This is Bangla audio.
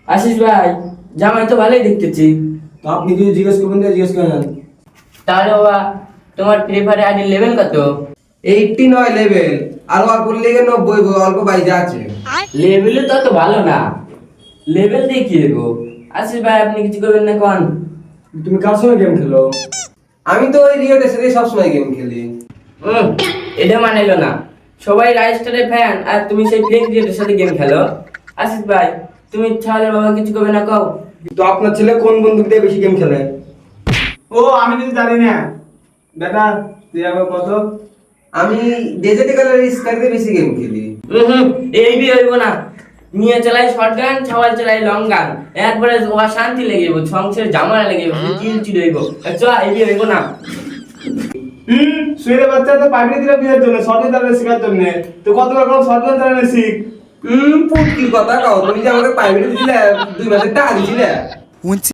আশিস ভাই, জামাই তো ভালোই দেখতেছি। তো আপনি যদি জিজ্ঞেস করবেন তো জিজ্ঞেস করেন। তাহলে বাবা, তোমার ফ্রি ফায়ার আইডি লেভেল কত? 89 লেভেল, আর অল্প লেগে 90 অল্প বাইরে আছে। লেভেলে তো অত ভালো না, লেভেল দিয়ে কি দেবো? আশিস ভাই, আপনি কিছু করবেন না কোন? তুমি কার সঙ্গে গেম খেলো? আমি তো ওই রিওটের সাথে সবসময় গেম খেলি। এটা মানাইলো না। সবাই রাইস্টারের ফ্যান আর তুমি সেই ফেক রিয়েটের সাথে গেম খেলো। আশিস ভাই, তুমি তাহলে বাবা কিছু করবে না কও? তো আপনার ছেলে কোন বন্দুক দিয়ে বেশি গেম খেলে? ও আমি কিছু জানি না বেটা, তুই আবার কত? আমি ডেজার্ট কালার স্কাই দিয়ে বেশি গেম খেলি। এই বি হইব না। নিয়ে চালাই শটগান, ছাওয়াল চালাই লং গান, একবারে শান্তি লেগে যাবো, সংসারে জামালা লেগে যাবো, চিল চিল হইব। চ এই বি হইব না। শুয়ে বাচ্চা তো পাইবে দিলা বিয়ের জন্য, শর্টগান চালানো শেখার জন্য। তো কতবার কোন শর্টগান চালানো শিখ। পুটকির কথা কও, তুমি যে আমাকে প্রাইভেটে দিছিলে 2 মাসের টাকা দিছিলে।